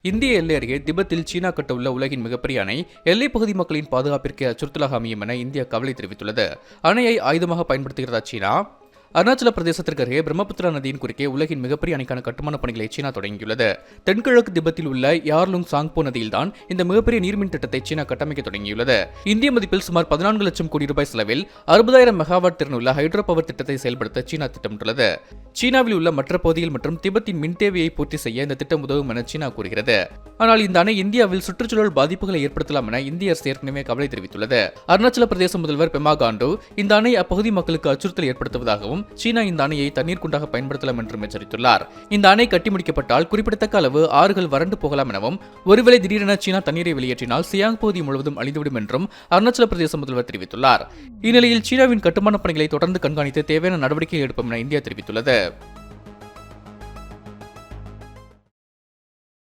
இந்திய எல்லை அருகே திபெத்தில் சீனா கட்டவுள்ள உலகின் மிகப்பெரிய அணை எல்லைப் பகுதி மக்களின் பாதுகாப்பிற்கு அச்சுறுத்தலாக அமையும் என இந்தியா கவலை தெரிவித்துள்ளது. அணையை ஆயுதமாக பயன்படுத்துகிறதா சீனா? அருணாச்சல பிரதேசத்திற்கு அருகே பிரம்மபுத்திரா நதியின் குறுக்கே உலகின் மிகப்பெரிய அணைக்கான கட்டுமான பணிகளை சீனா தொடங்கியுள்ளது. தென்கிழக்கு திபெத்தில் உள்ள யார்லுங் சாங்போ நதியில்தான் இந்த மிகப்பெரிய நீர்மின் திட்டத்தை சீனா கட்டமைக்க தொடங்கியுள்ளது. இந்திய மதிப்பில் சுமார் 14 லட்சம் கோடி ரூபாய் செலவில் 60,000 மெகாவாட் திறனுள்ள ஹைட்ரோ பவர் திட்டத்தை செயல்படுத்த சீனா திட்டமிட்டுள்ளது. சீனாவில் உள்ள மற்ற பகுதிகள் மற்றும் திபெத்தின் மின் தேவையை பூர்த்தி செய்ய இந்த திட்டம் உதவும் என சீனா கூறுகிறது. ஆனால் இந்த அணை இந்தியாவில் சுற்றுச்சூழல் பாதிப்புகளை ஏற்படுத்தலாம் என இந்திய அரசு ஏற்கனவே கவலை தெரிவித்துள்ளது. அருணாச்சல பிரதேச முதல்வர் பெமா காண்டு இந்த அணை அப்பகுதி மக்களுக்கு அச்சுறுத்தல் ஏற்படுத்துவதாகவும் சீனா இந்த அணையை தண்ணீர் குண்டாக பயன்படுத்தலாம் என்றும் எச்சரித்துள்ளார். இந்த அணை கட்டி முடிக்கப்பட்டால் குறிப்பிடத்தக்க அளவு ஆறுகள் வறண்டு போகலாம் எனவும், ஒருவேளை திடீரென சீனா தண்ணீரை வெளியேற்றினால் சியாங் பகுதி முழுவதும் அழிந்துவிடும் என்றும் அருணாச்சல பிரதேச முதல்வர் தெரிவித்துள்ளார். இந்நிலையில் சீனாவின் கட்டுமான பணிகளை தொடர்ந்து கண்காணித்து தேவையான நடவடிக்கை எடுப்போம் என இந்தியா தெரிவித்துள்ளது.